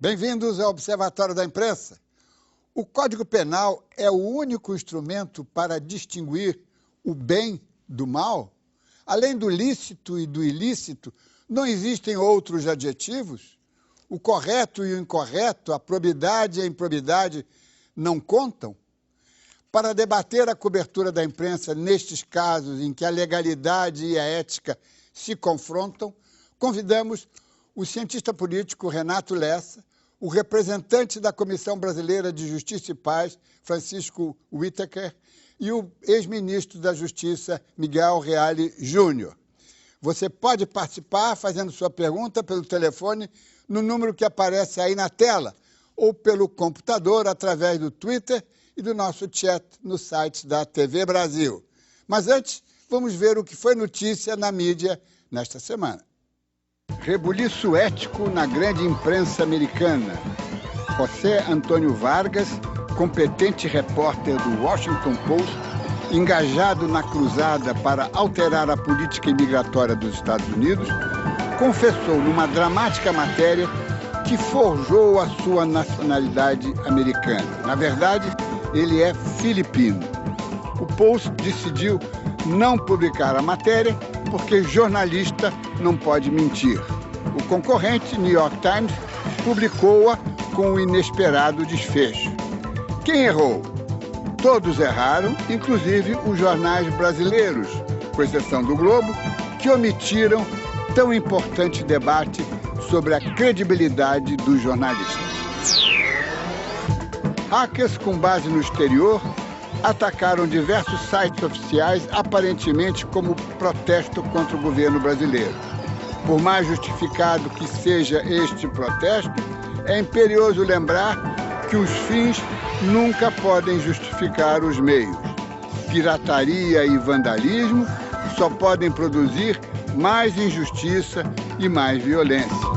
Bem-vindos ao Observatório da Imprensa. O Código Penal é o único instrumento para distinguir o bem do mal? Além do lícito e do ilícito, não existem outros adjetivos? O correto e o incorreto, a probidade e a improbidade não contam? Para debater a cobertura da imprensa nestes casos em que a legalidade e a ética se confrontam, convidamos o cientista político Renato Lessa, o representante da Comissão Brasileira de Justiça e Paz, Francisco Whittaker, e o ex-ministro da Justiça, Miguel Reale Júnior. Você pode participar fazendo sua pergunta pelo telefone no número que aparece aí na tela ou pelo computador através do Twitter e do nosso chat no site da TV Brasil. Mas antes, vamos ver o que foi notícia na mídia nesta semana. Rebuliço ético na grande imprensa americana. José Antônio Vargas, competente repórter do Washington Post, engajado na cruzada para alterar a política imigratória dos Estados Unidos, confessou numa dramática matéria que forjou a sua nacionalidade americana. Na verdade, ele é filipino. O Post decidiu não publicar a matéria porque jornalista não pode mentir. O concorrente, New York Times, publicou-a com o inesperado desfecho. Quem errou? Todos erraram, inclusive os jornais brasileiros, com exceção do Globo, que omitiram tão importante debate sobre a credibilidade dos jornalistas. Hackers com base no exterior atacaram diversos sites oficiais, aparentemente como protesto contra o governo brasileiro. Por mais justificado que seja este protesto, é imperioso lembrar que os fins nunca podem justificar os meios. Pirataria e vandalismo só podem produzir mais injustiça e mais violência.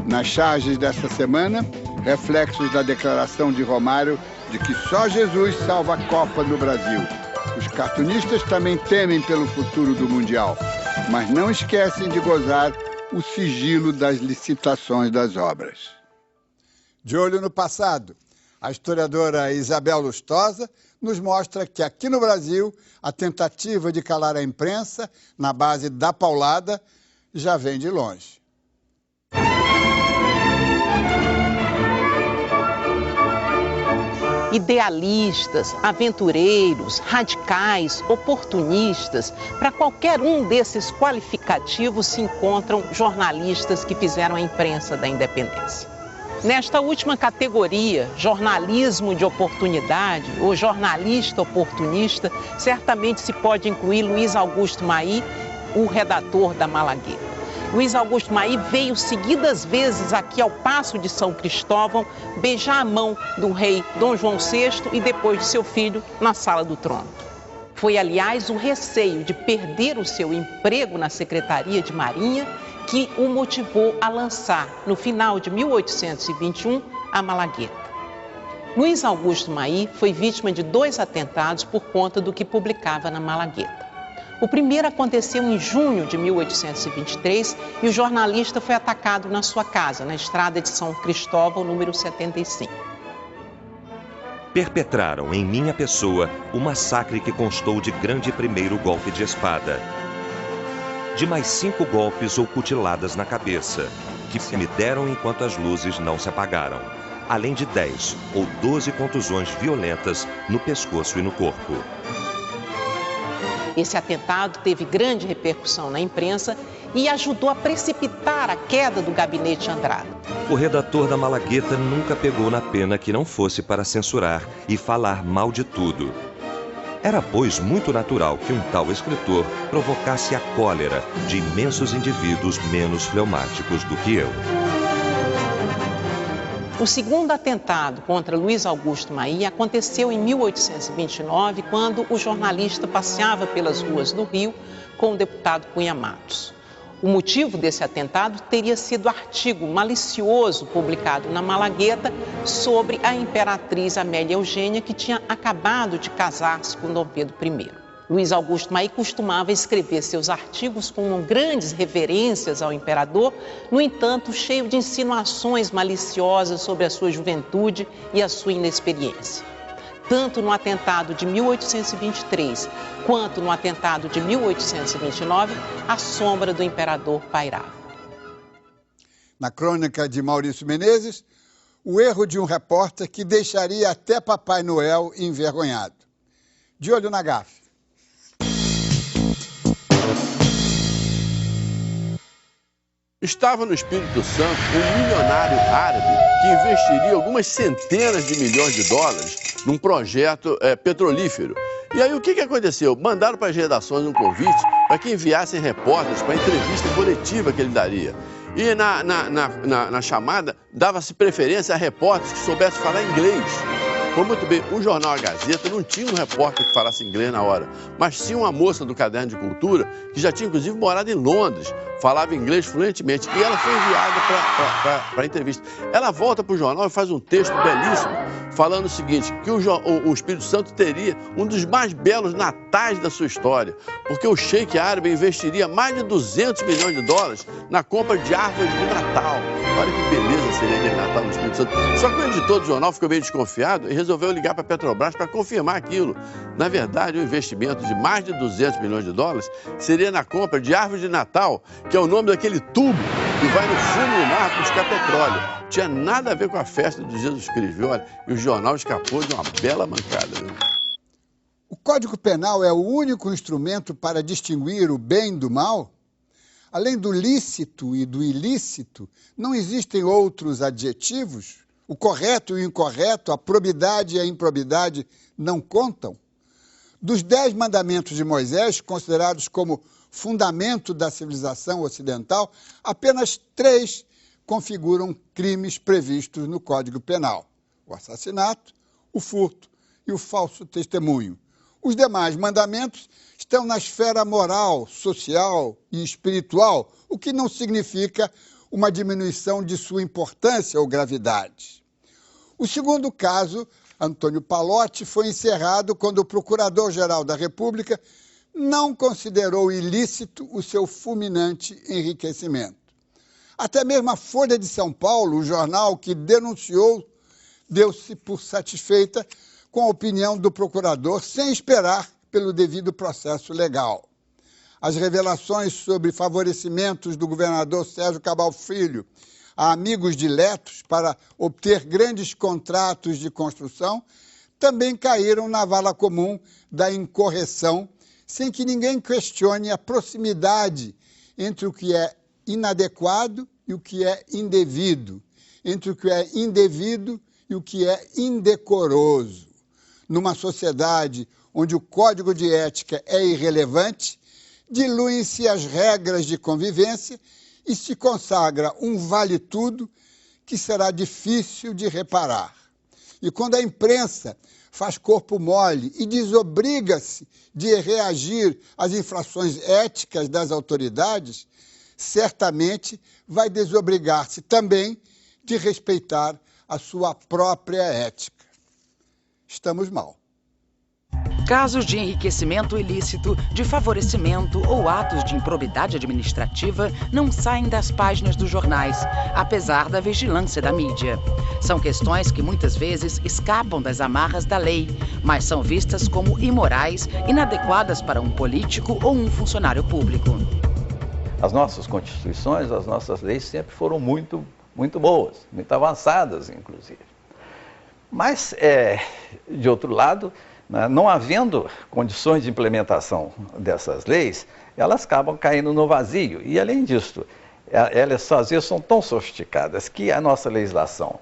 Nas charges desta semana, reflexos da declaração de Romário de que só Jesus salva a Copa no Brasil. Os cartunistas também temem pelo futuro do Mundial, mas não esquecem de gozar o sigilo das licitações das obras. De olho no passado, a historiadora Isabel Lustosa nos mostra que aqui no Brasil a tentativa de calar a imprensa na base da paulada já vem de longe. Idealistas, aventureiros, radicais, oportunistas, para qualquer um desses qualificativos se encontram jornalistas que fizeram a imprensa da independência. Nesta última categoria, jornalismo de oportunidade ou jornalista oportunista, certamente se pode incluir Luiz Augusto Maí, o redator da Malagueta. Luiz Augusto Maí veio seguidas vezes aqui ao Paço de São Cristóvão beijar a mão do rei Dom João VI e depois de seu filho na Sala do Trono. Foi, aliás, o receio de perder o seu emprego na Secretaria de Marinha que o motivou a lançar, no final de 1821, a Malagueta. Luiz Augusto Maí foi vítima de 2 atentados por conta do que publicava na Malagueta. O primeiro aconteceu em junho de 1823 e o jornalista foi atacado na sua casa, na estrada de São Cristóvão, número 75. Perpetraram em minha pessoa o massacre que constou de grande primeiro golpe de espada, de mais 5 golpes ou cutiladas na cabeça, que se me deram enquanto as luzes não se apagaram, além de 10 ou 12 contusões violentas no pescoço e no corpo. Esse atentado teve grande repercussão na imprensa e ajudou a precipitar a queda do gabinete Andrada. O redator da Malagueta nunca pegou na pena que não fosse para censurar e falar mal de tudo. Era, pois, muito natural que um tal escritor provocasse a cólera de imensos indivíduos menos fleumáticos do que eu. O segundo atentado contra Luiz Augusto Maí aconteceu em 1829, quando o jornalista passeava pelas ruas do Rio com o deputado Cunha Matos. O motivo desse atentado teria sido artigo malicioso publicado na Malagueta sobre a imperatriz Amélia Eugênia, que tinha acabado de casar-se com Dom Pedro I. Luiz Augusto Maí costumava escrever seus artigos com grandes reverências ao imperador, no entanto, cheio de insinuações maliciosas sobre a sua juventude e a sua inexperiência. Tanto no atentado de 1823 quanto no atentado de 1829, a sombra do imperador pairava. Na crônica de Maurício Menezes, o erro de um repórter que deixaria até Papai Noel envergonhado. De olho na gafe. Estava no Espírito Santo um milionário árabe que investiria algumas centenas de milhões de dólares num projeto petrolífero. E aí o que aconteceu? Mandaram para as redações um convite para que enviassem repórteres para a entrevista coletiva que ele daria. E na chamada dava-se preferência a repórteres que soubessem falar inglês. Pois muito bem, o jornal A Gazeta não tinha um repórter que falasse inglês na hora, mas tinha uma moça do Caderno de Cultura que já tinha inclusive morado em Londres, falava inglês fluentemente e ela foi enviada para a entrevista. Ela volta para o jornal e faz um texto belíssimo falando o seguinte, que o Espírito Santo teria um dos mais belos natais da sua história, porque o sheik árabe investiria mais de 200 milhões de dólares na compra de árvores de Natal. Olha que beleza seria aquele Natal no Espírito Santo. Só que o editor do jornal ficou meio desconfiado e resolveu ligar para a Petrobras para confirmar aquilo. Na verdade, o investimento de mais de 200 milhões de dólares seria na compra de árvores de Natal, que é o nome daquele tubo que vai no fundo do mar buscar petróleo. Tinha nada a ver com a festa de Jesus Cristo, viu? Olha, e o jornal escapou de uma bela mancada. Viu? O Código Penal é o único instrumento para distinguir o bem do mal? Além do lícito e do ilícito, não existem outros adjetivos? O correto e o incorreto, a probidade e a improbidade não contam? Dos 10 mandamentos de Moisés, considerados como fundamento da civilização ocidental, apenas 3 configuram crimes previstos no Código Penal: o assassinato, o furto e o falso testemunho. Os demais mandamentos estão na esfera moral, social e espiritual, o que não significa uma diminuição de sua importância ou gravidade. O segundo caso, Antônio Palotti, foi encerrado quando o Procurador-Geral da República não considerou ilícito o seu fulminante enriquecimento. Até mesmo a Folha de São Paulo, o jornal que denunciou, deu-se por satisfeita com a opinião do procurador, sem esperar pelo devido processo legal. As revelações sobre favorecimentos do governador Sérgio Cabral Filho a amigos diletos para obter grandes contratos de construção também caíram na vala comum da incorreção, sem que ninguém questione a proximidade entre o que é inadequado e o que é indevido, entre o que é indevido e o que é indecoroso. Numa sociedade onde o código de ética é irrelevante, diluem-se as regras de convivência e se consagra um vale-tudo que será difícil de reparar. E quando a imprensa faz corpo mole e desobriga-se de reagir às infrações éticas das autoridades, certamente vai desobrigar-se também de respeitar a sua própria ética. Estamos mal. Casos de enriquecimento ilícito, de favorecimento ou atos de improbidade administrativa não saem das páginas dos jornais, apesar da vigilância da mídia. São questões que muitas vezes escapam das amarras da lei, mas são vistas como imorais, inadequadas para um político ou um funcionário público. As nossas constituições, as nossas leis sempre foram muito boas, muito avançadas, inclusive. Mas, de outro lado, não havendo condições de implementação dessas leis, elas acabam caindo no vazio. E, além disso, elas às vezes são tão sofisticadas que a nossa legislação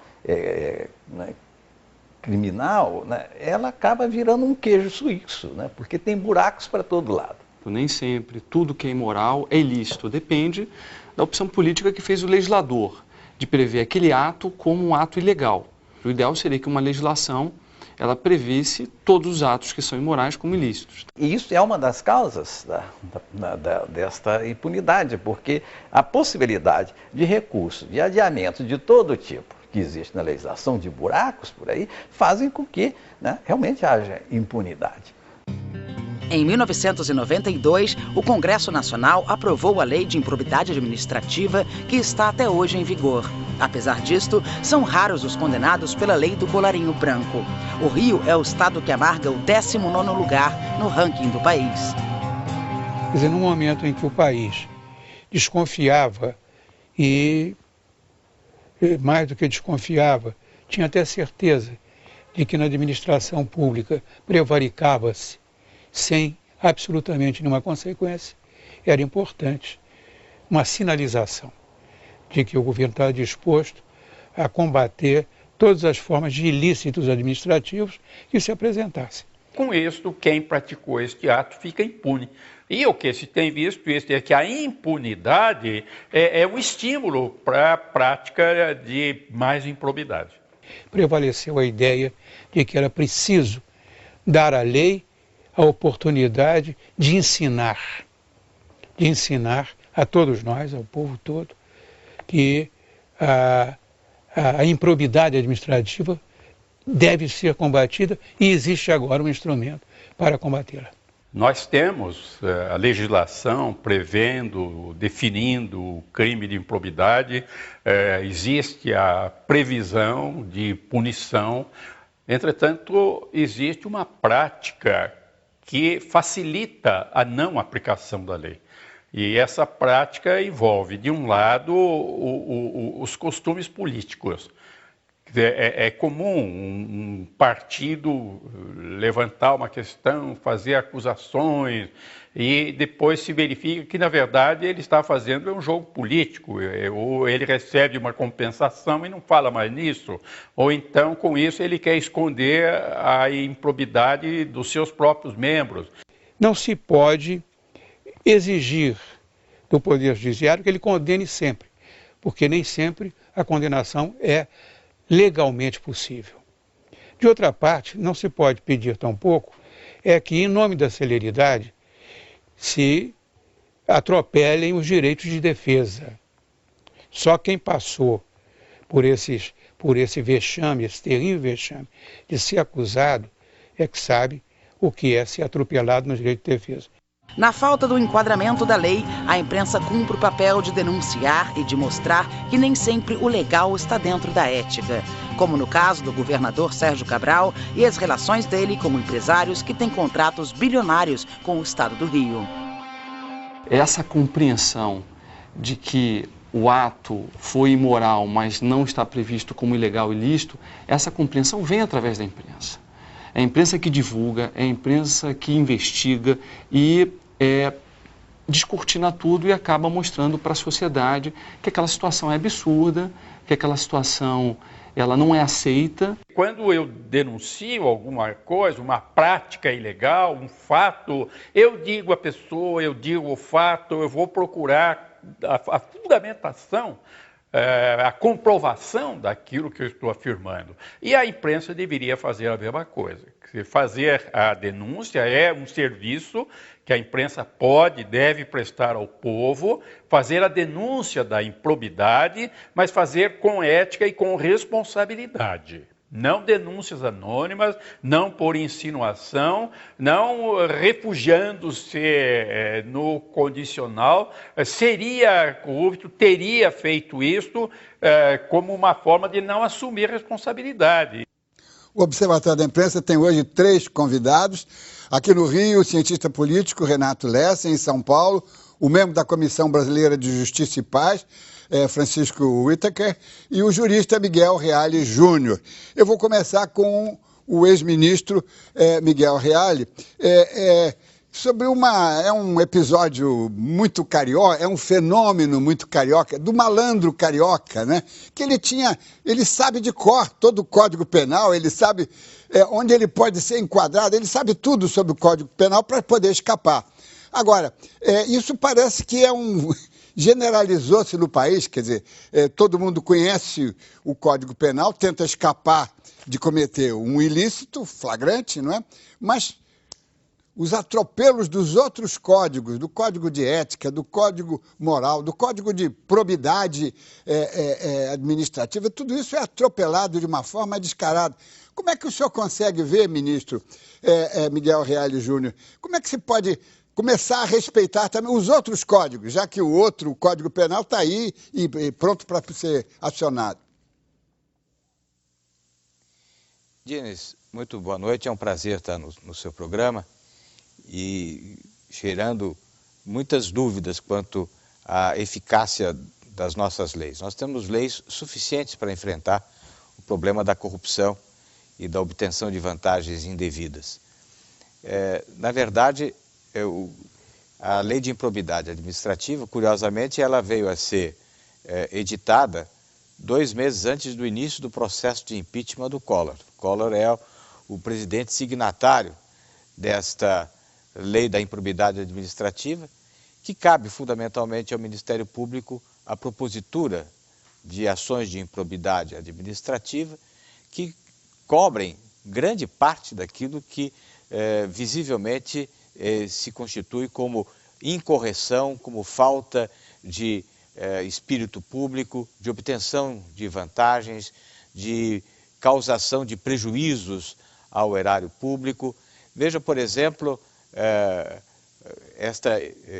criminal, ela acaba virando um queijo suíço, porque tem buracos para todo lado. Nem sempre tudo que é imoral é ilícito. Depende da opção política que fez o legislador, de prever aquele ato como um ato ilegal. O ideal seria que uma legislação ela previsse todos os atos que são imorais como ilícitos. E isso é uma das causas desta impunidade, porque a possibilidade de recurso, de adiamento de todo tipo que existe na legislação, de buracos por aí, fazem com que realmente haja impunidade. Em 1992, o Congresso Nacional aprovou a Lei de Improbidade Administrativa, que está até hoje em vigor. Apesar disto, são raros os condenados pela Lei do Colarinho Branco. O Rio é o estado que amarga o 19º lugar no ranking do país. Quer dizer, no momento em que o país desconfiava e, mais do que desconfiava, tinha até certeza de que na administração pública prevaricava-se sem absolutamente nenhuma consequência, era importante uma sinalização de que o governo estava disposto a combater todas as formas de ilícitos administrativos que se apresentassem. Com isso, quem praticou este ato fica impune. E o que se tem visto é que a impunidade é um estímulo para a prática de mais improbidade. Prevaleceu a ideia de que era preciso dar à lei a oportunidade de ensinar a todos nós, ao povo todo, que a improbidade administrativa deve ser combatida e existe agora um instrumento para combatê-la. Nós temos a legislação prevendo, definindo o crime de improbidade, existe a previsão de punição, entretanto, existe uma prática que facilita a não aplicação da lei. E essa prática envolve, de um lado, os costumes políticos. É comum um partido levantar uma questão, fazer acusações, e depois se verifica que, na verdade, ele está fazendo um jogo político, ou ele recebe uma compensação e não fala mais nisso, ou então, com isso, ele quer esconder a improbidade dos seus próprios membros. Não se pode exigir do Poder Judiciário que ele condene sempre, porque nem sempre a condenação é legalmente possível. De outra parte, não se pode pedir tampouco que, em nome da celeridade, se atropelem os direitos de defesa. Só quem passou por esse vexame, esse terrível vexame de ser acusado, é que sabe o que é ser atropelado nos direitos de defesa. Na falta do enquadramento da lei, a imprensa cumpre o papel de denunciar e de mostrar que nem sempre o legal está dentro da ética, como no caso do governador Sérgio Cabral e as relações dele com empresários que têm contratos bilionários com o estado do Rio. Essa compreensão de que o ato foi imoral, mas não está previsto como ilegal e ilícito, essa compreensão vem através da imprensa. É a imprensa que divulga, é a imprensa que investiga e descortina tudo e acaba mostrando para a sociedade que aquela situação é absurda, que aquela situação ela não é aceita. Quando eu denuncio alguma coisa, uma prática ilegal, um fato, eu digo à pessoa, eu digo o fato, eu vou procurar a fundamentação, a comprovação daquilo que eu estou afirmando. E a imprensa deveria fazer a mesma coisa. Fazer a denúncia é um serviço que a imprensa deve prestar ao povo, fazer a denúncia da improbidade, mas fazer com ética e com responsabilidade. Não denúncias anônimas, não por insinuação, não refugiando-se no condicional. Seria corrupto, teria feito isto como uma forma de não assumir responsabilidade. O Observatório da Imprensa tem hoje 3 convidados. Aqui no Rio, o cientista político Renato Lessa, em São Paulo, o membro da Comissão Brasileira de Justiça e Paz, Francisco Whittaker, e o jurista Miguel Reale Júnior. Eu vou começar com o ex-ministro Miguel Reale. Sobre um episódio muito carioca, é um fenômeno muito carioca, do malandro carioca, né? Que ele sabe de cor todo o Código Penal, ele sabe onde ele pode ser enquadrado, ele sabe tudo sobre o Código Penal para poder escapar. Agora, isso parece que generalizou-se no país, quer dizer, todo mundo conhece o Código Penal, tenta escapar de cometer um ilícito flagrante, não é? Mas os atropelos dos outros códigos, do código de ética, do código moral, do código de probidade administrativa, tudo isso é atropelado de uma forma descarada. Como é que o senhor consegue ver, ministro Miguel Reale Júnior, como é que se pode começar a respeitar também os outros códigos, já que o Código Penal está aí e pronto para ser acionado? Diniz, muito boa noite, é um prazer estar no seu programa e gerando muitas dúvidas quanto à eficácia das nossas leis. Nós temos leis suficientes para enfrentar o problema da corrupção e da obtenção de vantagens indevidas. Na verdade, a lei de improbidade administrativa, curiosamente, ela veio a ser editada 2 meses antes do início do processo de impeachment do Collor. Collor é o presidente signatário desta lei da improbidade administrativa, que cabe fundamentalmente ao Ministério Público a propositura de ações de improbidade administrativa que cobrem grande parte daquilo que visivelmente se constitui como incorreção, como falta de espírito público, de obtenção de vantagens, de causação de prejuízos ao erário público. Veja, por exemplo,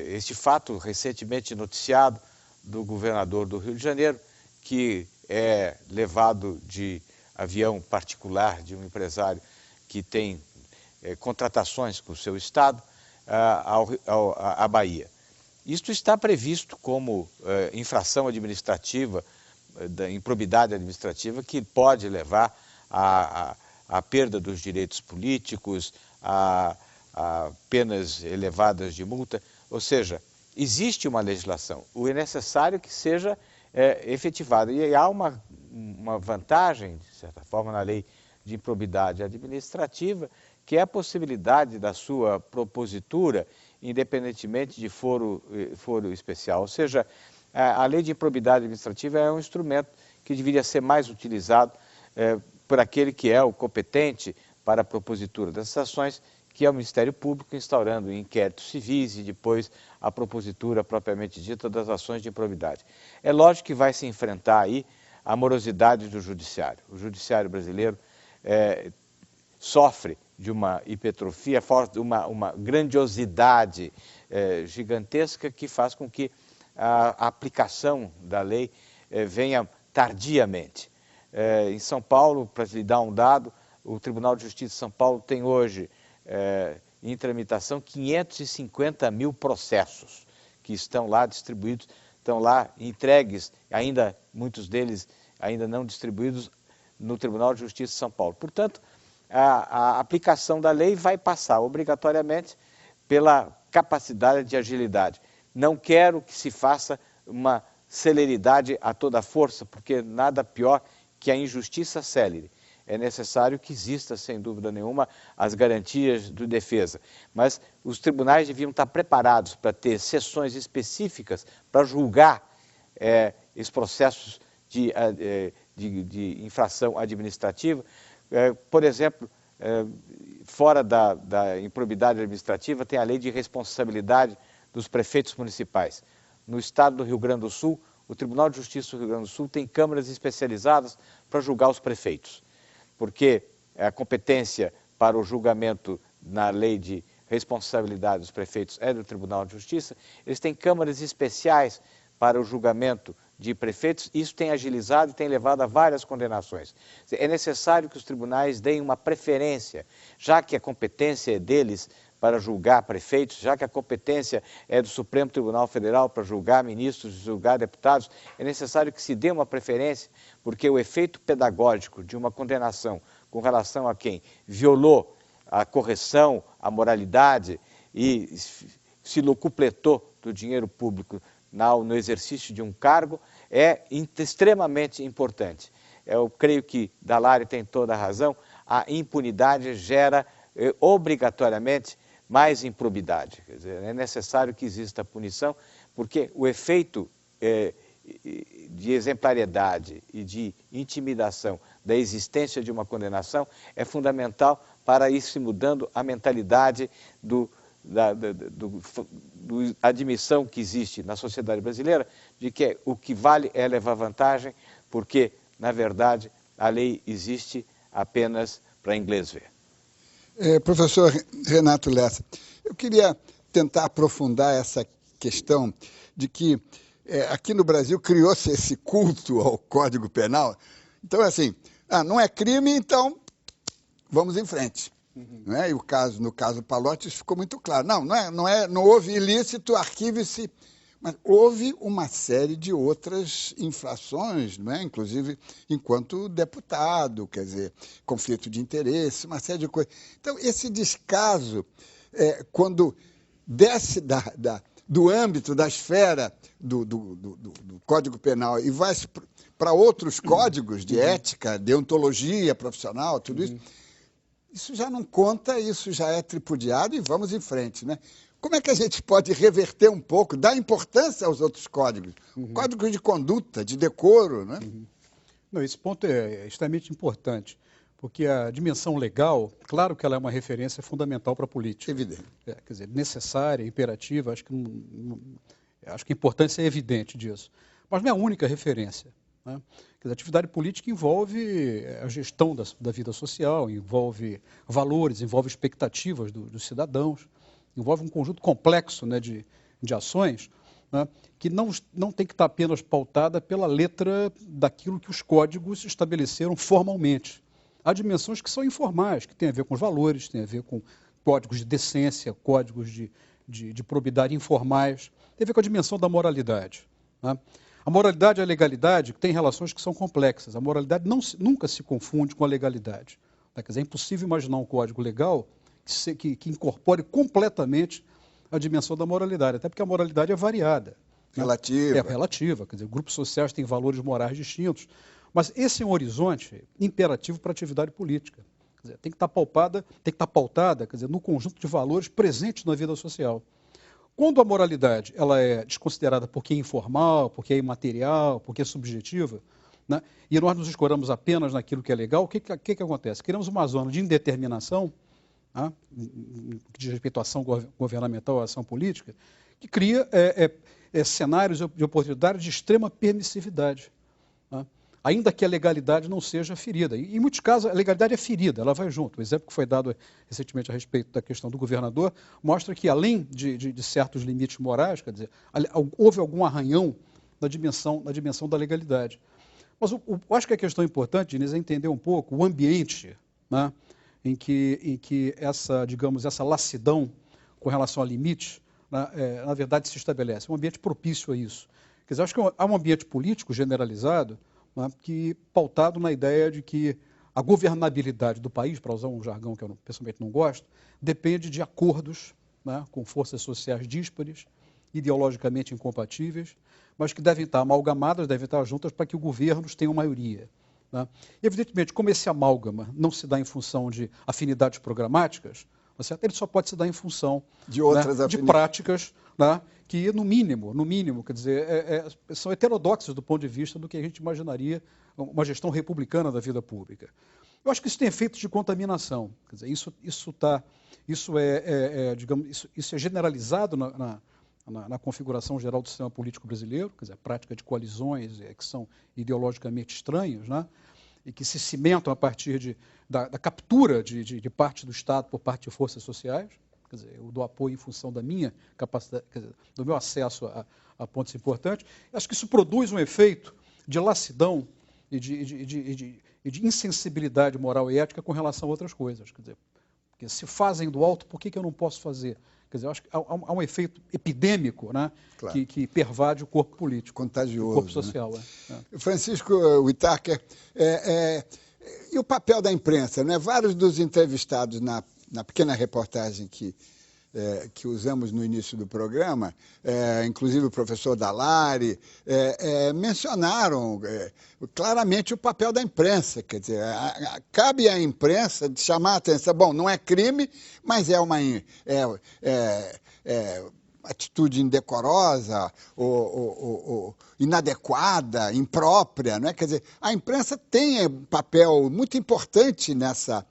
este fato recentemente noticiado do governador do Rio de Janeiro, que é levado de avião particular de um empresário que tem contratações com o seu estado à Bahia. Isto está previsto como infração administrativa, da improbidade administrativa, que pode levar à perda dos direitos políticos, a penas elevadas de multa. Ou seja, existe uma legislação, o é necessário que seja efetivada. E há uma vantagem, de certa forma, na lei de improbidade administrativa, que é a possibilidade da sua propositura, independentemente de foro especial. Ou seja, a lei de improbidade administrativa é um instrumento que deveria ser mais utilizado por aquele que é o competente para a propositura dessas ações, que é o Ministério Público, instaurando inquéritos civis e depois a propositura propriamente dita das ações de improbidade. É lógico que vai se enfrentar aí a morosidade do judiciário. O judiciário brasileiro sofre de uma hipertrofia, uma grandiosidade gigantesca que faz com que a aplicação da lei venha tardiamente. Em São Paulo, para lhe dar um dado, o Tribunal de Justiça de São Paulo tem hoje em tramitação 550 mil processos que estão lá distribuídos, estão lá entregues, ainda muitos deles ainda não distribuídos no Tribunal de Justiça de São Paulo. Portanto, a aplicação da lei vai passar obrigatoriamente pela capacidade de agilidade. Não quero que se faça uma celeridade a toda força, porque nada pior que a injustiça célere. É necessário que exista, sem dúvida nenhuma, as garantias de defesa. Mas os tribunais deviam estar preparados para ter sessões específicas para julgar esses processos de infração administrativa. Por exemplo, fora da improbidade administrativa, tem a lei de responsabilidade dos prefeitos municipais. No estado do Rio Grande do Sul, o Tribunal de Justiça do Rio Grande do Sul tem câmaras especializadas para julgar os prefeitos, porque a competência para o julgamento na lei de responsabilidade dos prefeitos é do Tribunal de Justiça. Eles têm câmaras especiais para o julgamento de prefeitos, isso tem agilizado e tem levado a várias condenações. É necessário que os tribunais deem uma preferência, já que a competência é deles para julgar prefeitos, já que a competência é do Supremo Tribunal Federal para julgar ministros, julgar deputados, é necessário que se dê uma preferência, porque o efeito pedagógico de uma condenação com relação a quem violou a correção, a moralidade e se locupletou do dinheiro público no exercício de um cargo é extremamente importante. Eu creio que Dallaire tem toda a razão, a impunidade gera obrigatoriamente mais improbidade. Quer dizer, é necessário que exista punição, porque o efeito de exemplariedade e de intimidação da existência de uma condenação é fundamental para ir se mudando a mentalidade do admissão que existe na sociedade brasileira de que o que vale é levar vantagem, porque, na verdade, a lei existe apenas para inglês ver. Professor Renato Lessa, eu queria tentar aprofundar essa questão de que aqui no Brasil criou-se esse culto ao Código Penal. Então, assim, não é crime, então vamos em frente. Não é? E no caso Pallotti, isso ficou muito claro. Não houve ilícito, arquive-se, mas houve uma série de outras infrações, não é? Inclusive enquanto deputado, quer dizer, conflito de interesse, uma série de coisas. Então, esse descaso, quando desce do âmbito, da esfera do Código Penal e vai para outros códigos de ética, deontologia profissional, tudo isso já não conta, isso já é tripudiado e vamos em frente, né? Como é que a gente pode reverter um pouco, dar importância aos outros códigos? Códigos de conduta, de decoro, né? Não, esse ponto é extremamente importante, porque a dimensão legal, claro que ela é uma referência fundamental para a política. Evidente. Quer dizer, necessária, imperativa, acho que a importância é evidente disso. Mas não é a única referência, né? Quer dizer, a atividade política envolve a gestão da vida social, envolve valores, envolve expectativas dos cidadãos, envolve um conjunto complexo, né, de ações, né, que não tem que estar apenas pautada pela letra daquilo que os códigos estabeleceram formalmente. Há dimensões que são informais, que têm a ver com os valores, têm a ver com códigos de decência, códigos de probidade informais, tem a ver com a dimensão da moralidade, né? A moralidade e a legalidade têm relações que são complexas. A moralidade nunca se confunde com a legalidade. Quer dizer, é impossível imaginar um código legal que incorpore completamente a dimensão da moralidade, até porque a moralidade é variada. Relativa. É relativa, quer dizer, grupos sociais têm valores morais distintos, mas esse é um horizonte imperativo para a atividade política. Quer dizer, tem que estar pautada, quer dizer, no conjunto de valores presentes na vida social. Quando a moralidade ela é desconsiderada porque é informal, porque é imaterial, porque é subjetiva, né, e nós nos escoramos apenas naquilo que é legal, o que acontece? Criamos uma zona de indeterminação, né, que diz respeito à ação governamental, à ação política, que cria cenários de oportunidade de extrema permissividade, né, ainda que a legalidade não seja ferida. E, em muitos casos, a legalidade é ferida, ela vai junto. O exemplo que foi dado recentemente a respeito da questão do governador mostra que, além de certos limites morais, quer dizer, houve algum arranhão na dimensão da legalidade. Mas eu acho que a questão importante, Inês, é entender um pouco o ambiente, né, em que essa lassidão com relação a limites, né, na verdade, se estabelece. É um ambiente propício a isso. Quer dizer, acho que há um ambiente político generalizado, né, que pautado na ideia de que a governabilidade do país, para usar um jargão que eu pessoalmente não gosto, depende de acordos, né, com forças sociais díspares, ideologicamente incompatíveis, mas que devem estar amalgamadas, devem estar juntas para que os governos tenham maioria, né? E, evidentemente, como esse amálgama não se dá em função de afinidades programáticas, certo? Ele só pode se dar em função de outras, né, de práticas, né, que, no mínimo, quer dizer, são heterodoxas do ponto de vista do que a gente imaginaria uma gestão republicana da vida pública. Eu acho que isso tem efeitos de contaminação. Quer dizer, isso é generalizado na configuração geral do sistema político brasileiro, quer dizer, a prática de coalizões que são ideologicamente estranhas, né, e que se cimentam a partir da captura de parte do Estado por parte de forças sociais. Quer dizer, eu dou apoio em função da minha capacidade, quer dizer, do meu acesso a pontos importantes. Eu acho que isso produz um efeito de lassidão e de insensibilidade moral e ética com relação a outras coisas. Quer dizer, porque se fazem do alto, por que eu não posso fazer? Quer dizer, eu acho que há um efeito epidêmico, né, claro, que pervade o corpo político. Contagioso. O corpo social. Né? Francisco Whittaker, e o papel da imprensa, né? Vários dos entrevistados na pequena reportagem que usamos no início do programa, inclusive o professor Dallari, mencionaram claramente o papel da imprensa. Quer dizer, cabe à imprensa chamar a atenção. Bom, não é crime, mas é uma atitude indecorosa ou inadequada, imprópria, não é? Quer dizer, a imprensa tem um papel muito importante nessa,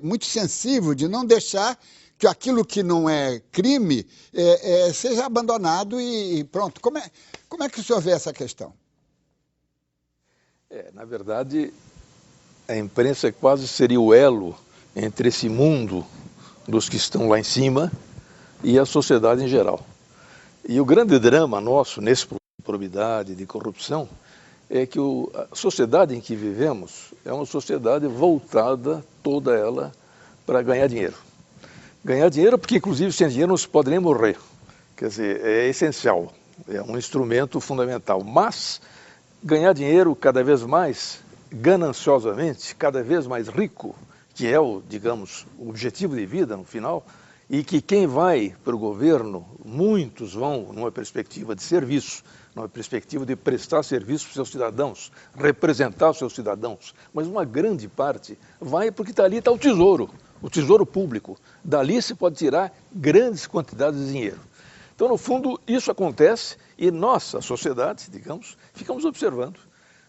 muito sensível, de não deixar que aquilo que não é crime seja abandonado e pronto. Como é que o senhor vê essa questão? Na verdade, a imprensa quase seria o elo entre esse mundo dos que estão lá em cima e a sociedade em geral. E o grande drama nosso nesse problema de probidade, de corrupção, é que a sociedade em que vivemos é uma sociedade voltada, toda ela, para ganhar dinheiro. Ganhar dinheiro porque, inclusive, sem dinheiro não se pode nem morrer. Quer dizer, é essencial, é um instrumento fundamental. Mas ganhar dinheiro cada vez mais gananciosamente, cada vez mais rico, que é o, digamos, o objetivo de vida no final, e que quem vai para o governo, muitos vão numa perspectiva de serviço, numa perspectiva de prestar serviço para os seus cidadãos, representar os seus cidadãos, mas uma grande parte vai porque ali está o tesouro público. Dali se pode tirar grandes quantidades de dinheiro. Então, no fundo, isso acontece e nós, a sociedade, digamos, ficamos observando,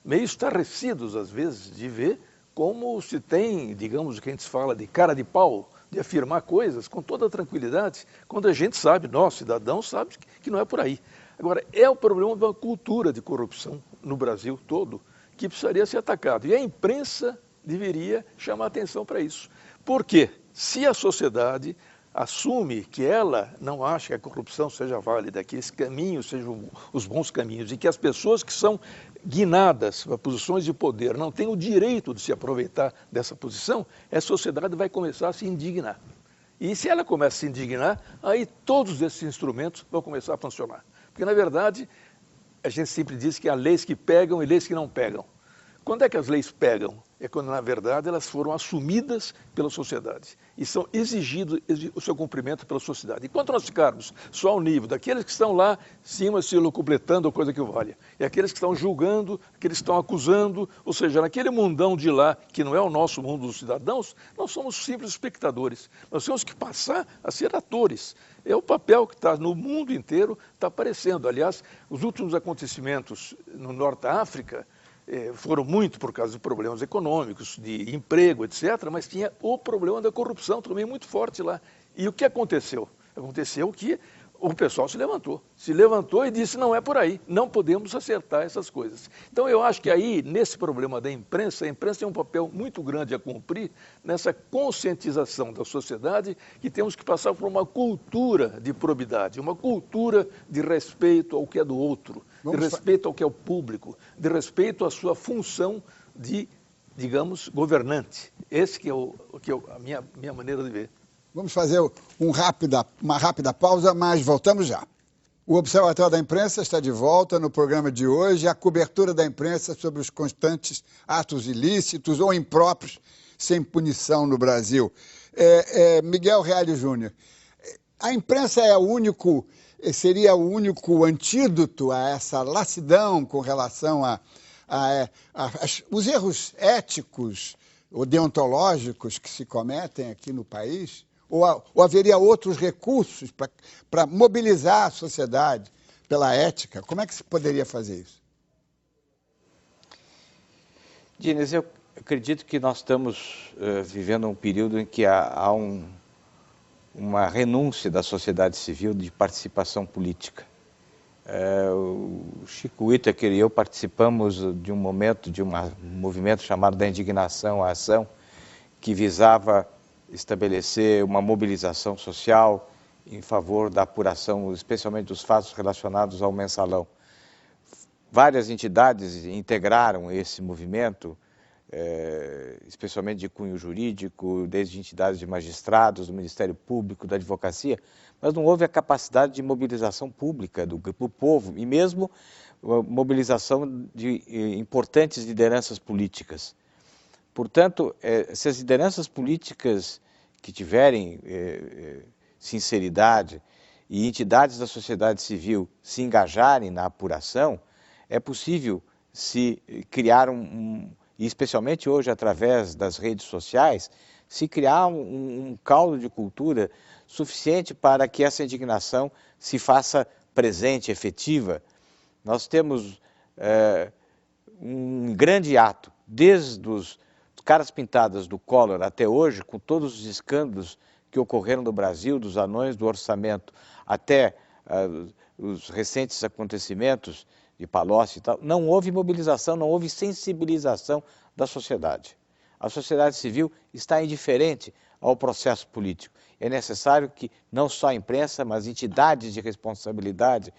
meio estarrecidos às vezes de ver como se tem, digamos, o que a gente fala de cara de pau, de afirmar coisas com toda tranquilidade, quando a gente sabe, nós, cidadãos, sabe que não é por aí. Agora, é o problema da cultura de corrupção no Brasil todo, que precisaria ser atacado. E a imprensa deveria chamar atenção para isso. Por quê? Se a sociedade assume que ela não acha que a corrupção seja válida, que esses caminhos sejam os bons caminhos e que as pessoas que são guinadas para posições de poder não têm o direito de se aproveitar dessa posição, a sociedade vai começar a se indignar. E se ela começa a se indignar, aí todos esses instrumentos vão começar a funcionar. Porque, na verdade, a gente sempre diz que há leis que pegam e leis que não pegam. Quando é que as leis pegam? É quando, na verdade, elas foram assumidas pela sociedade e são exigidos o seu cumprimento pela sociedade. Enquanto nós ficarmos só ao nível daqueles que estão lá, cima, se locupletando, coisa que valha, e aqueles que estão julgando, aqueles que estão acusando, ou seja, naquele mundão de lá, que não é o nosso mundo dos cidadãos, nós somos simples espectadores. Nós temos que passar a ser atores. É o papel que está no mundo inteiro, está aparecendo. Aliás, os últimos acontecimentos no Norte da África, foram muito por causa de problemas econômicos, de emprego, etc., mas tinha o problema da corrupção também muito forte lá. E o que aconteceu? Aconteceu que o pessoal se levantou e disse, não é por aí, não podemos acertar essas coisas. Então eu acho que aí, nesse problema da imprensa, a imprensa tem um papel muito grande a cumprir nessa conscientização da sociedade que temos que passar por uma cultura de probidade, uma cultura de respeito ao que é do outro, de respeito ao que é o público, de respeito à sua função de, digamos, governante. Esse que é a minha maneira de ver. Vamos fazer uma rápida pausa, mas voltamos já. O Observatório da Imprensa está de volta no programa de hoje, a cobertura da imprensa sobre os constantes atos ilícitos ou impróprios sem punição no Brasil. Miguel Reale Júnior, a imprensa seria o único antídoto a essa lassidão com relação os erros éticos ou deontológicos que se cometem aqui no país? Ou haveria outros recursos para mobilizar a sociedade pela ética? Como é que se poderia fazer isso? Diniz, eu acredito que nós estamos vivendo um período em que há uma renúncia da sociedade civil de participação política. O Chico Whittaker e eu participamos de um momento, de um movimento chamado da indignação à ação, que visava estabelecer uma mobilização social em favor da apuração, especialmente dos fatos relacionados ao mensalão. Várias entidades integraram esse movimento, especialmente de cunho jurídico, desde entidades de magistrados, do Ministério Público, da advocacia, mas não houve a capacidade de mobilização pública do povo, e mesmo mobilização de importantes lideranças políticas. Portanto, se as lideranças políticas que tiverem sinceridade e entidades da sociedade civil se engajarem na apuração, é possível se criar e especialmente hoje através das redes sociais, se criar um caldo de cultura suficiente para que essa indignação se faça presente, efetiva. Nós temos um grande ato, desde os caras pintadas do Collor até hoje, com todos os escândalos que ocorreram no Brasil, dos anões do orçamento até os recentes acontecimentos de Palocci e tal, não houve mobilização, não houve sensibilização da sociedade. A sociedade civil está indiferente ao processo político. É necessário que não só a imprensa, mas entidades de responsabilidade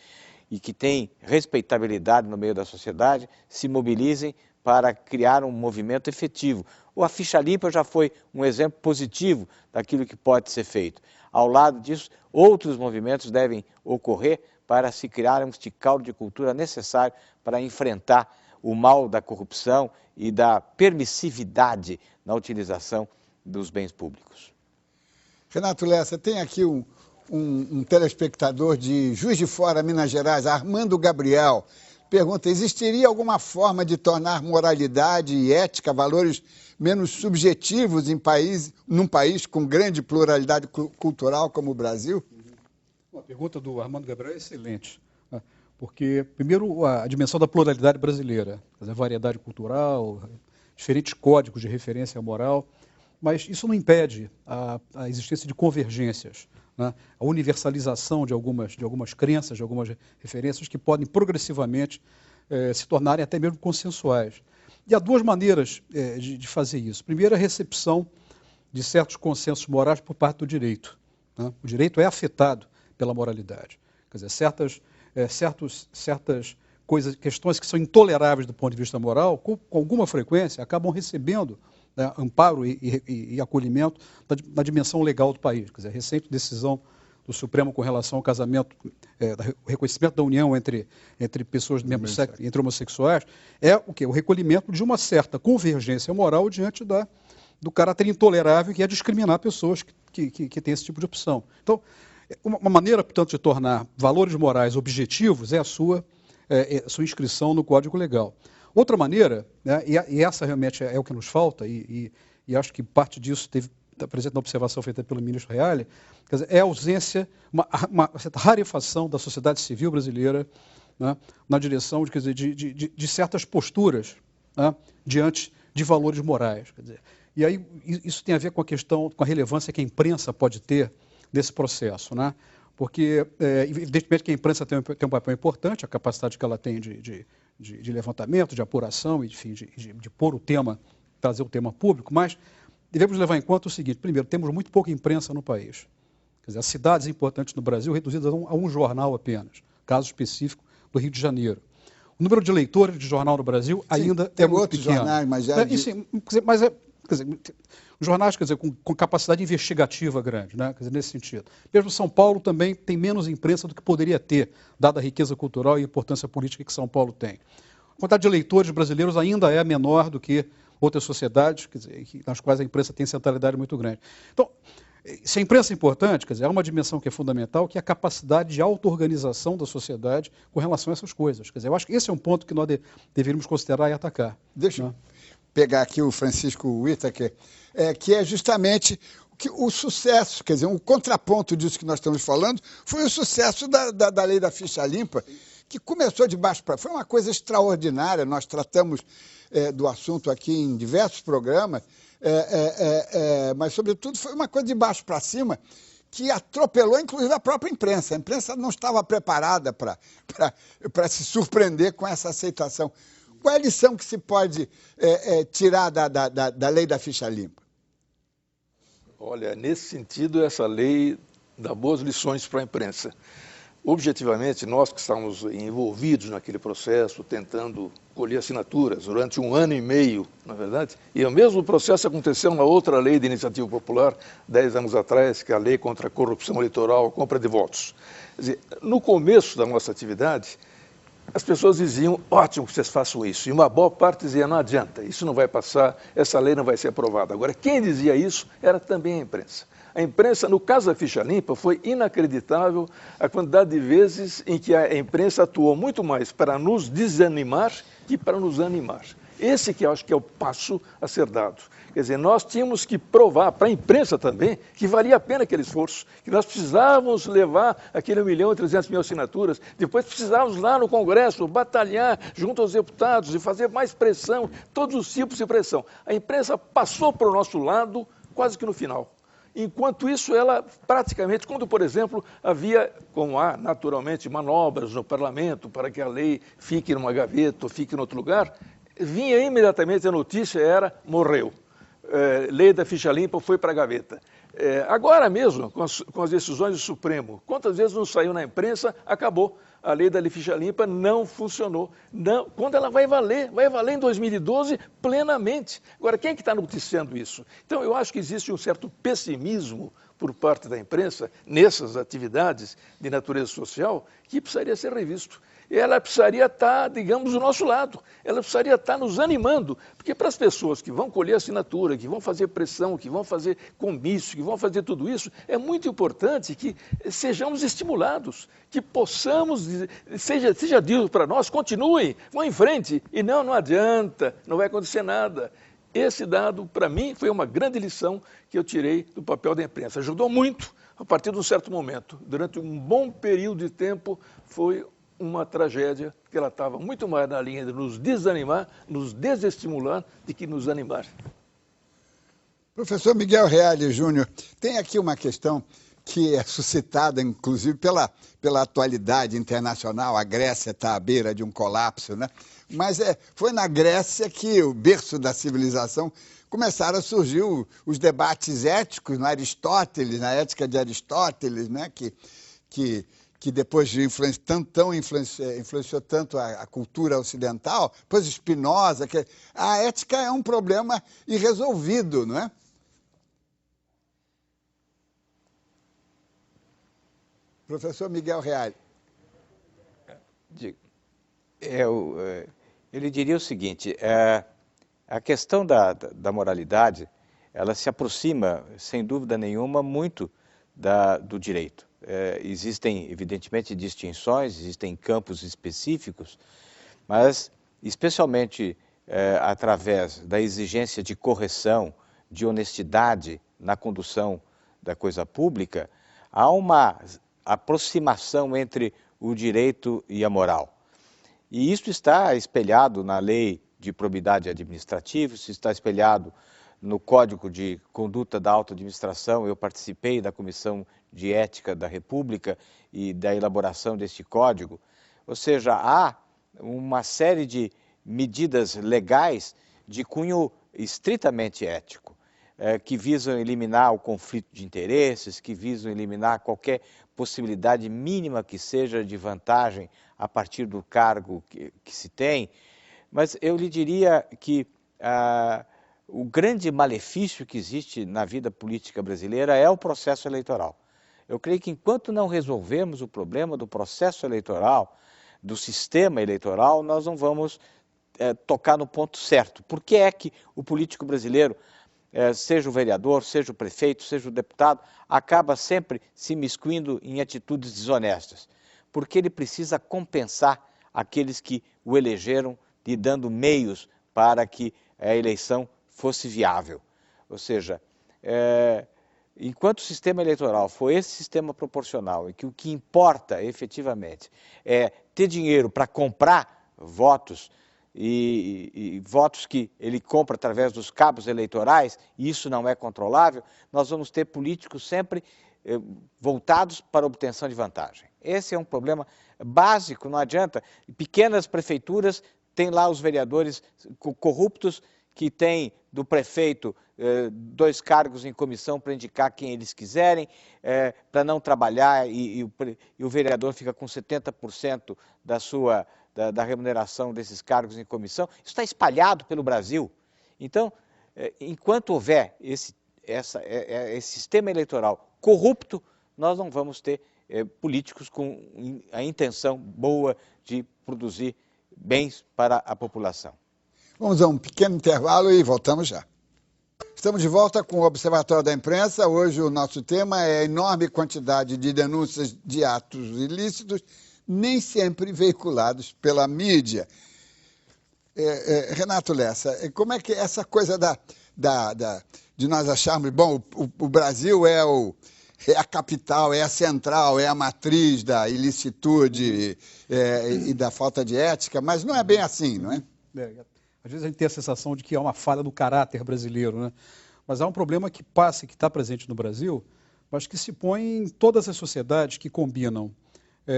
e que têm respeitabilidade no meio da sociedade se mobilizem para criar um movimento efetivo. A Ficha Limpa já foi um exemplo positivo daquilo que pode ser feito. Ao lado disso, outros movimentos devem ocorrer para se criar um caldo de cultura necessário para enfrentar o mal da corrupção e da permissividade na utilização dos bens públicos. Renato Lessa, tem aqui um telespectador de Juiz de Fora, Minas Gerais, Armando Gabriel, pergunta: existiria alguma forma de tornar moralidade e ética valores menos subjetivos num país com grande pluralidade cultural como o Brasil? A pergunta do Armando Gabriel é excelente, né? Porque, primeiro, a dimensão da pluralidade brasileira, a variedade cultural, diferentes códigos de referência moral, mas isso não impede a existência de convergências, né? A universalização de algumas crenças, de algumas referências que podem progressivamente se tornarem até mesmo consensuais. E há duas maneiras de fazer isso. Primeiro, a recepção de certos consensos morais por parte do direito, né? O direito é afetado pela moralidade. Quer dizer, certas coisas, questões que são intoleráveis do ponto de vista moral, com alguma frequência, acabam recebendo, né, amparo e acolhimento na dimensão legal do país. Quer dizer, a recente decisão do Supremo com relação ao casamento, o reconhecimento da união entre pessoas do mesmo sexo, entre homossexuais, é o quê? O recolhimento de uma certa convergência moral diante do caráter intolerável que é discriminar pessoas que têm esse tipo de opção. Então, uma maneira, portanto, de tornar valores morais objetivos é a sua inscrição no Código Legal. Outra maneira, né, e essa realmente é o que nos falta, e acho que parte disso está presente na observação feita pelo ministro Reale, quer dizer, é a ausência, uma certa rarefação da sociedade civil brasileira, né, na direção de certas posturas, né, diante de valores morais. Quer dizer, e aí isso tem a ver com a relevância que a imprensa pode ter desse processo, né? Porque, evidentemente, que a imprensa tem um papel importante, a capacidade que ela tem de levantamento, de apuração, enfim, de pôr o tema, trazer o tema público, mas devemos levar em conta o seguinte: primeiro, temos muito pouca imprensa no país. Quer dizer, as cidades importantes no Brasil reduzidas a um jornal apenas, caso específico do Rio de Janeiro. O número de leitores de jornal no Brasil ainda é muito pequeno. Jornais, mas já... jornais, quer dizer, com capacidade investigativa grande, né? Quer dizer, nesse sentido. Mesmo São Paulo também tem menos imprensa do que poderia ter, dada a riqueza cultural e a importância política que São Paulo tem. A quantidade de leitores brasileiros ainda é menor do que outras sociedades, quer dizer, nas quais a imprensa tem centralidade muito grande. Então, se a imprensa é importante, quer dizer, há uma dimensão que é fundamental, que é a capacidade de auto-organização da sociedade com relação a essas coisas. Quer dizer, eu acho que esse é um ponto que nós deveríamos considerar e atacar. Deixa eu pegar aqui o Francisco Whittaker, que é justamente o sucesso, quer dizer, um contraponto disso que nós estamos falando, foi o sucesso da lei da ficha limpa, que começou de baixo para... Foi uma coisa extraordinária, nós tratamos do assunto aqui em diversos programas, mas, sobretudo, foi uma coisa de baixo para cima que atropelou, inclusive, a própria imprensa. A imprensa não estava preparada para se surpreender com essa aceitação. Qual é a lição que se pode tirar da lei da ficha limpa? Olha, nesse sentido, essa lei dá boas lições para a imprensa. Objetivamente, nós que estávamos envolvidos naquele processo, tentando colher assinaturas durante 1 ano e meio, na verdade, e o mesmo processo aconteceu na outra lei de iniciativa popular, 10 anos atrás, que é a lei contra a corrupção eleitoral, compra de votos. Quer dizer, no começo da nossa atividade, as pessoas diziam: ótimo que vocês façam isso, e uma boa parte dizia: não adianta, isso não vai passar, essa lei não vai ser aprovada. Agora, quem dizia isso era também a imprensa. A imprensa, no caso da ficha limpa, foi inacreditável a quantidade de vezes em que a imprensa atuou muito mais para nos desanimar que para nos animar. Esse que eu acho que é o passo a ser dado. Quer dizer, nós tínhamos que provar para a imprensa também que valia a pena aquele esforço, que nós precisávamos levar aquele 1.300.000 assinaturas, depois precisávamos lá no Congresso batalhar junto aos deputados e fazer mais pressão, todos os tipos de pressão. A imprensa passou para o nosso lado quase que no final. Enquanto isso, ela praticamente, quando, por exemplo, havia, como há naturalmente, manobras no parlamento para que a lei fique numa gaveta ou fique em outro lugar, vinha imediatamente a notícia, era morreu. Lei da ficha limpa foi para a gaveta. Agora mesmo, com as decisões do Supremo, quantas vezes não saiu na imprensa, acabou. A lei da ficha limpa não funcionou. Não, quando ela vai valer em 2012 plenamente. Agora, quem é que está noticiando isso? Então, eu acho que existe um certo pessimismo por parte da imprensa nessas atividades de natureza social que precisaria ser revisto. Ela precisaria estar, digamos, do nosso lado. Ela precisaria estar nos animando. Porque para as pessoas que vão colher assinatura, que vão fazer pressão, que vão fazer comício, que vão fazer tudo isso, é muito importante que sejamos estimulados, que possamos, seja dito para nós, continuem, vão em frente. E não adianta, não vai acontecer nada. Esse dado, para mim, foi uma grande lição que eu tirei do papel da imprensa. Ajudou muito a partir de um certo momento. Durante um bom período de tempo, foi uma tragédia, que ela estava muito mais na linha de nos desanimar, nos desestimular, do que nos animar. Professor Miguel Reale Júnior, tem aqui uma questão que é suscitada, inclusive, pela atualidade internacional. A Grécia está à beira de um colapso, né? Mas foi na Grécia que, o berço da civilização, começaram a surgir os debates éticos no Aristóteles, na ética de Aristóteles, né? Que depois de influenciou tanto a cultura ocidental, depois Spinoza, que a ética é um problema irresolvido, não é? Professor Miguel Reale. Ele diria o seguinte, a questão da moralidade, ela se aproxima, sem dúvida nenhuma, muito do direito. Existem, evidentemente, distinções, existem campos específicos, mas, especialmente através da exigência de correção, de honestidade na condução da coisa pública, há uma aproximação entre o direito e a moral. E isso está espelhado na lei de probidade administrativa, isso está espelhado no Código de Conduta da Alta Administração. Eu participei da Comissão de Ética da República e da elaboração deste código. Ou seja, há uma série de medidas legais de cunho estritamente ético, que visam eliminar o conflito de interesses, que visam eliminar qualquer possibilidade mínima que seja de vantagem a partir do cargo que se tem. Mas eu lhe diria que o grande malefício que existe na vida política brasileira é o processo eleitoral. Eu creio que enquanto não resolvermos o problema do processo eleitoral, do sistema eleitoral, nós não vamos tocar no ponto certo. Por que é que o político brasileiro, seja o vereador, seja o prefeito, seja o deputado, acaba sempre se imiscuindo em atitudes desonestas? Porque ele precisa compensar aqueles que o elegeram, lhe dando meios para que a eleição fosse viável. Ou seja, enquanto o sistema eleitoral for esse sistema proporcional, e que o que importa efetivamente é ter dinheiro para comprar votos, e votos que ele compra através dos cabos eleitorais, e isso não é controlável, nós vamos ter políticos sempre voltados para a obtenção de vantagem. Esse é um problema básico, não adianta. Pequenas prefeituras têm lá os vereadores corruptos que têm do prefeito 2 cargos em comissão para indicar quem eles quiserem, para não trabalhar, e o vereador fica com 70% da remuneração desses cargos em comissão. Isso está espalhado pelo Brasil. Então, enquanto houver esse sistema eleitoral corrupto, nós não vamos ter políticos com a intenção boa de produzir bens para a população. Vamos a um pequeno intervalo e voltamos já. Estamos de volta com o Observatório da Imprensa. Hoje o nosso tema é a enorme quantidade de denúncias de atos ilícitos, nem sempre veiculados pela mídia. Renato Lessa, como é que essa coisa de nós acharmos, bom, o Brasil é a capital, é a central, é a matriz da ilicitude e da falta de ética, mas não é bem assim, não é? Às vezes a gente tem a sensação de que é uma falha do caráter brasileiro, né? Mas há um problema que passa, que está presente no Brasil, mas que se põe em todas as sociedades que combinam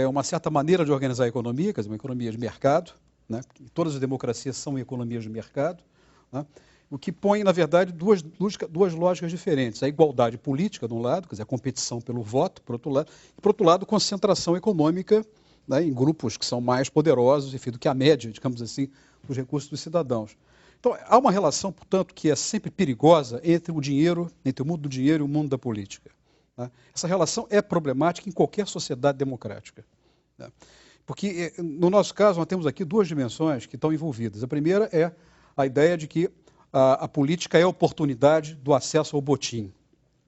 uma certa maneira de organizar a economia, quer dizer, uma economia de mercado, né? Todas as democracias são economias de mercado, né? O que põe, na verdade, duas lógicas diferentes. A igualdade política, de um lado, quer dizer, a competição pelo voto, por outro lado, e, por outro lado, concentração econômica, né, em grupos que são mais poderosos, enfim, do que a média, digamos assim, dos recursos dos cidadãos. Então, há uma relação, portanto, que é sempre perigosa entre o dinheiro, entre o mundo do dinheiro e o mundo da política. Né? Essa relação é problemática em qualquer sociedade democrática. Né? Porque, no nosso caso, nós temos aqui duas dimensões que estão envolvidas. A primeira é a ideia de que a política é a oportunidade do acesso ao botim,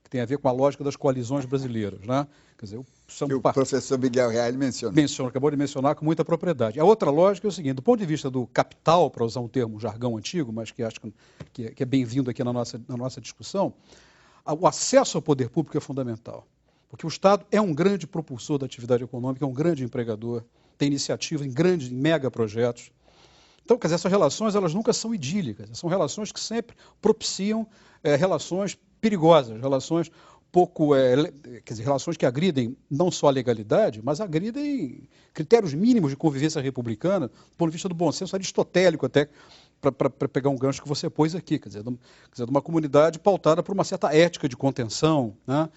que tem a ver com a lógica das coalizões brasileiras. Né? Quer dizer, o professor Miguel Reale mencionou. Acabou de mencionar com muita propriedade. A outra lógica é o seguinte, do ponto de vista do capital, para usar um termo jargão antigo, mas que acho que é bem-vindo aqui na nossa discussão, o acesso ao poder público é fundamental, porque o Estado é um grande propulsor da atividade econômica, é um grande empregador, tem iniciativa em grandes, em megaprojetos. Então, quer dizer, essas relações elas nunca são idílicas, são relações que sempre propiciam relações perigosas, relações quer dizer, relações que agridem não só a legalidade, mas agridem critérios mínimos de convivência republicana, do ponto de vista do bom senso aristotélico até, para pegar um gancho que você pôs aqui, quer dizer, de uma comunidade pautada por uma certa ética de contenção, né?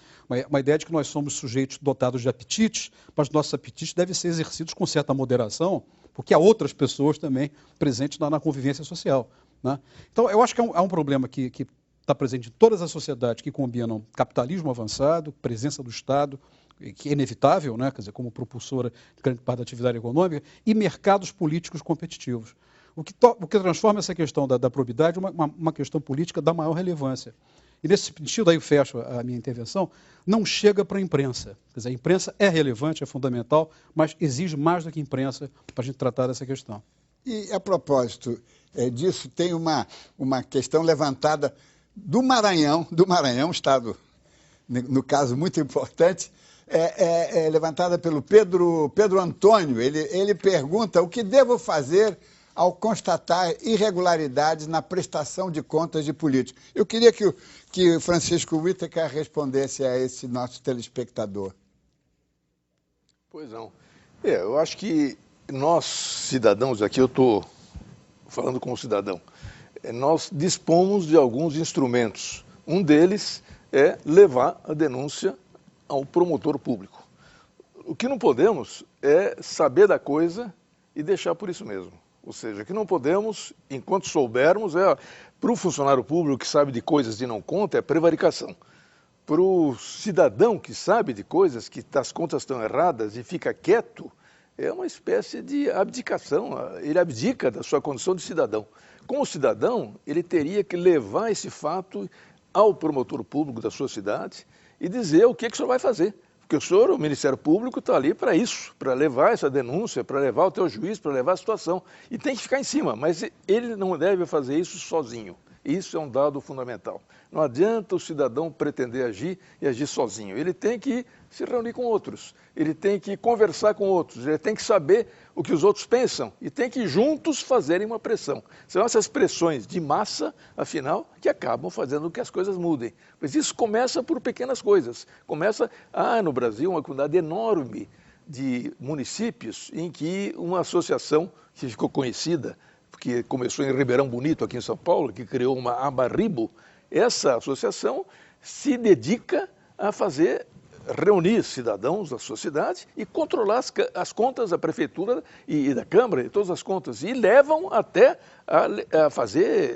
Uma ideia de que nós somos sujeitos dotados de apetites, mas nossos apetites devem ser exercidos com certa moderação, porque há outras pessoas também presentes na convivência social. Né? Então, eu acho que há um problema que está presente em todas as sociedades que combinam capitalismo avançado, presença do Estado, que é inevitável, né? Quer dizer, como propulsora de grande parte da atividade econômica, e mercados políticos competitivos. O que transforma essa questão da probidade em uma questão política da maior relevância. E nesse sentido, aí eu fecho a minha intervenção, não chega para a imprensa. Quer dizer, a imprensa é relevante, é fundamental, mas exige mais do que a imprensa para a gente tratar dessa questão. E, a propósito disso, tem uma questão levantada do Maranhão, estado, no caso, muito importante, levantada pelo Pedro Antônio. Ele pergunta o que devo fazer ao constatar irregularidades na prestação de contas de políticos. Eu queria que o Francisco Whittaker respondesse a esse nosso telespectador. Pois não. Eu acho que nós, cidadãos, aqui eu estou falando como cidadão, nós dispomos de alguns instrumentos. Um deles é levar a denúncia ao promotor público. O que não podemos é saber da coisa e deixar por isso mesmo. Ou seja, que não podemos, enquanto soubermos, para o funcionário público que sabe de coisas e não conta, é prevaricação. Para o cidadão que sabe de coisas, que as contas estão erradas e fica quieto, é uma espécie de abdicação. Ele abdica da sua condição de cidadão. Como cidadão, ele teria que levar esse fato ao promotor público da sua cidade e dizer o que o senhor vai fazer. Porque o Ministério Público está ali para isso, para levar essa denúncia, para levar o teu juiz, para levar a situação. E tem que ficar em cima, mas ele não deve fazer isso sozinho. Isso é um dado fundamental. Não adianta o cidadão pretender agir e agir sozinho. Ele tem que se reunir com outros, ele tem que conversar com outros, ele tem que saber o que os outros pensam e tem que juntos fazerem uma pressão. São essas pressões de massa, afinal, que acabam fazendo com que as coisas mudem. Mas isso começa por pequenas coisas. Começa, no Brasil, uma quantidade enorme de municípios em que uma associação que ficou conhecida, que começou em Ribeirão Bonito, aqui em São Paulo, que criou uma Abarribo, essa associação se dedica a reunir cidadãos da sociedade e controlar as contas da prefeitura e da Câmara, e todas as contas, e levam até a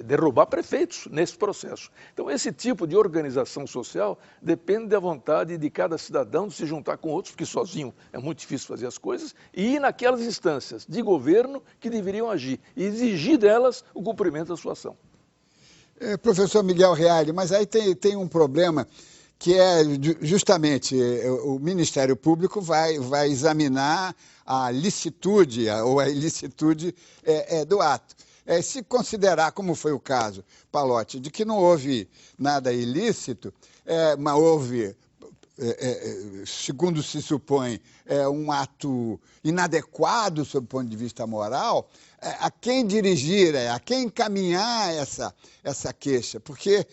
derrubar prefeitos nesse processo. Então, esse tipo de organização social depende da vontade de cada cidadão de se juntar com outros, porque sozinho é muito difícil fazer as coisas, e ir naquelas instâncias de governo que deveriam agir e exigir delas o cumprimento da sua ação. Professor Miguel Reale, mas aí tem um problema que é justamente o Ministério Público vai examinar a licitude ou a ilicitude do ato. Se considerar, como foi o caso, Pallotti, de que não houve nada ilícito, mas houve segundo se supõe, é um ato inadequado sob o ponto de vista moral, a quem dirigir, a quem encaminhar essa queixa, porque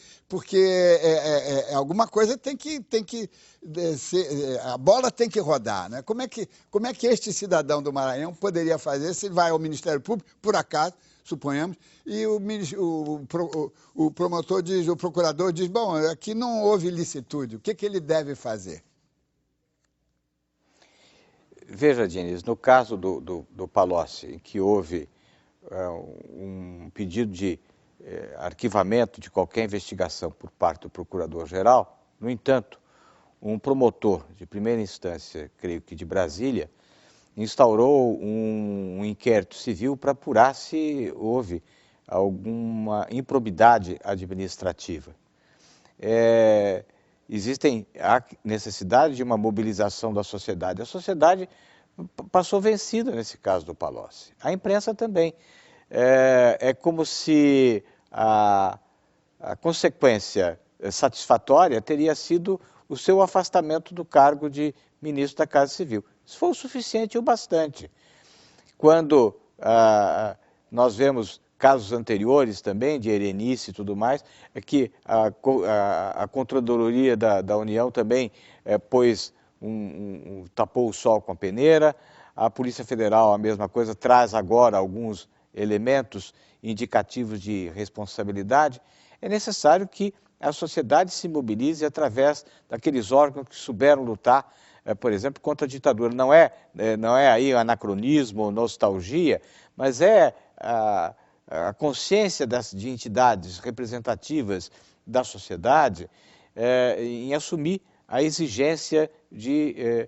alguma coisa tem que ser, a bola tem que rodar, né? Como é que este cidadão do Maranhão poderia fazer se vai ao Ministério Público, por acaso, suponhamos, e o promotor diz, o procurador diz, bom, aqui não houve ilicitude, o que ele deve fazer? Veja, Diniz, no caso do Palocci, em que houve um pedido de arquivamento de qualquer investigação por parte do procurador-geral, no entanto, um promotor de primeira instância, creio que de Brasília, instaurou um inquérito civil para apurar se houve alguma improbidade administrativa. Há necessidade de uma mobilização da sociedade. A sociedade passou vencida nesse caso do Palocci. A imprensa também. É como se a consequência satisfatória teria sido o seu afastamento do cargo de ministro da Casa Civil. Isso foi o suficiente e o bastante. Quando nós vemos casos anteriores também, de Erenice e tudo mais, é que a Controladoria da União também tapou o sol com a peneira, a Polícia Federal, a mesma coisa, traz agora alguns elementos indicativos de responsabilidade. É necessário que a sociedade se mobilize através daqueles órgãos que souberam lutar, por exemplo, contra a ditadura. Não é aí anacronismo ou nostalgia, mas é a consciência de entidades representativas da sociedade em assumir a exigência de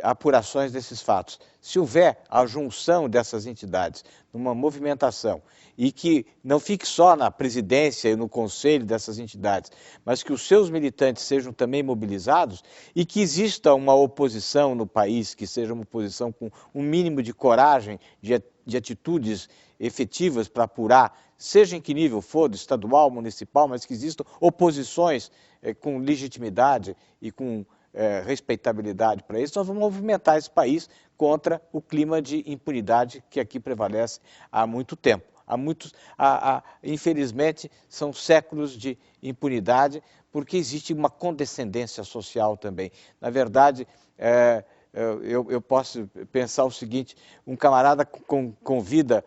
apurações desses fatos. Se houver a junção dessas entidades numa movimentação e que não fique só na presidência e no conselho dessas entidades, mas que os seus militantes sejam também mobilizados e que exista uma oposição no país, que seja uma oposição com um mínimo de coragem, de atitudes efetivas para apurar, seja em que nível for, estadual, municipal, mas que existam oposições com legitimidade e com respeitabilidade para isso, nós vamos movimentar esse país contra o clima de impunidade que aqui prevalece há muito tempo. Infelizmente, são séculos de impunidade, porque existe uma condescendência social também. Na verdade, eu posso pensar o seguinte: um camarada convida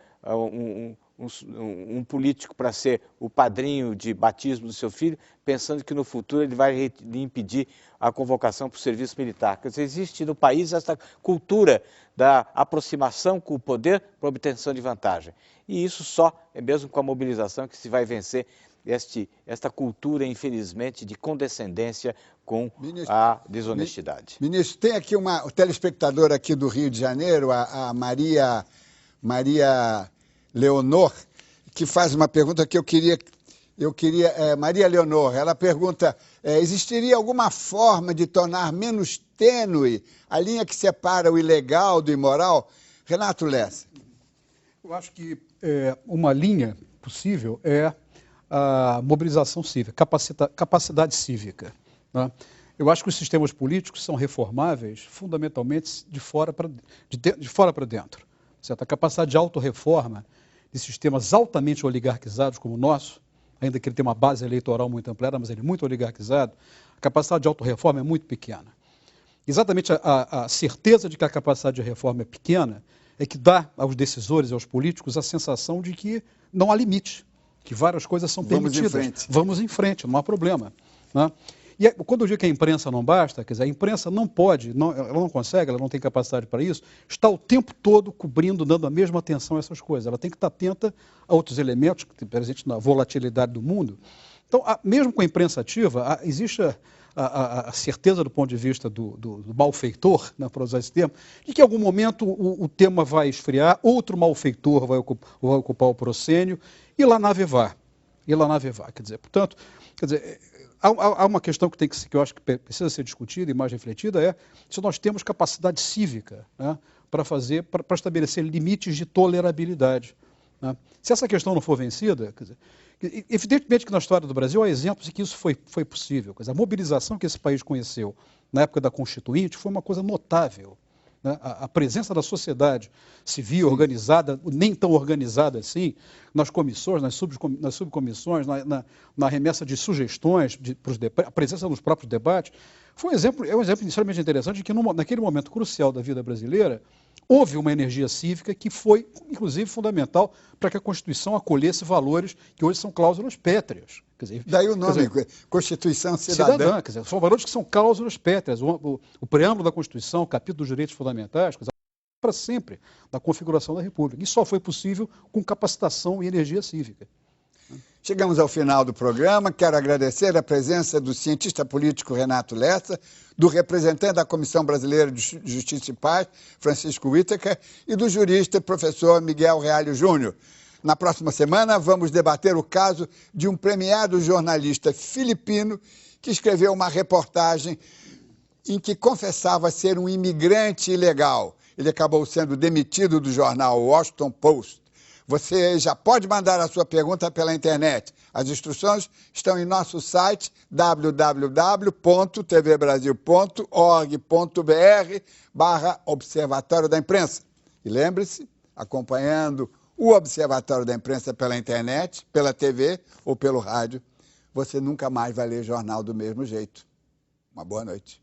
um político para ser o padrinho de batismo do seu filho, pensando que no futuro ele vai lhe impedir a convocação para o serviço militar. Quer dizer, existe no país essa cultura da aproximação com o poder para obtenção de vantagem. E isso só é mesmo com a mobilização que se vai vencer esta cultura, infelizmente, de condescendência com a desonestidade. Ministro, tem aqui uma telespectadora aqui do Rio de Janeiro, a Maria Leonor, que faz uma pergunta que eu queria Maria Leonor, ela pergunta, existiria alguma forma de tornar menos tênue a linha que separa o ilegal do imoral? Renato Lessa. Eu acho que uma linha possível é a mobilização cívica, capacidade cívica, né? Eu acho que os sistemas políticos são reformáveis fundamentalmente de fora para dentro. Certo? A capacidade de autorreforma de sistemas altamente oligarquizados como o nosso, ainda que ele tenha uma base eleitoral muito ampliada, mas ele é muito oligarquizado, a capacidade de autorreforma é muito pequena. Exatamente a certeza de que a capacidade de reforma é pequena é que dá aos decisores e aos políticos a sensação de que não há limite, que várias coisas são permitidas. Vamos em frente, não há problema, né? E quando eu digo que a imprensa não basta, quer dizer, a imprensa não pode, ela não consegue, ela não tem capacidade para isso, está o tempo todo cobrindo, dando a mesma atenção a essas coisas. Ela tem que estar atenta a outros elementos que estão presentes na volatilidade do mundo. Então, mesmo com a imprensa ativa, existe a certeza do ponto de vista do malfeitor, né, para usar esse termo, de que em algum momento o tema vai esfriar, outro malfeitor vai ocupar o proscênio e lá nave vá. Quer dizer, portanto, há uma questão que eu acho que precisa ser discutida e mais refletida, se nós temos capacidade cívica, né, para estabelecer limites de tolerabilidade. né? Se essa questão não for vencida, quer dizer, evidentemente que na história do Brasil há exemplos em que isso foi possível. Quer dizer, a mobilização que esse país conheceu na época da Constituinte foi uma coisa notável. Né? A presença da sociedade civil organizada, nem tão organizada assim, nas comissões, nas subcomissões, na remessa de sugestões, a presença nos próprios debates, é um exemplo extremamente interessante de que naquele momento crucial da vida brasileira, houve uma energia cívica que foi, inclusive, fundamental para que a Constituição acolhesse valores que hoje são cláusulas pétreas. Quer dizer, daí o nome, Constituição Cidadã. Quer dizer, são valores que são cláusulas pétreas. O preâmbulo da Constituição, o capítulo dos direitos fundamentais, quer dizer, para sempre na configuração da República. Isso só foi possível com capacitação e energia cívica. Chegamos ao final do programa. Quero agradecer a presença do cientista político Renato Lessa, do representante da Comissão Brasileira de Justiça e Paz, Francisco Whittaker, e do jurista e professor Miguel Reale Júnior. Na próxima semana, vamos debater o caso de um premiado jornalista filipino que escreveu uma reportagem em que confessava ser um imigrante ilegal. Ele acabou sendo demitido do jornal Washington Post. Você já pode mandar a sua pergunta pela internet. As instruções estão em nosso site www.tvbrasil.org.br/Observatório da Imprensa. E lembre-se, acompanhando o Observatório da Imprensa pela internet, pela TV ou pelo rádio, você nunca mais vai ler jornal do mesmo jeito. Uma boa noite.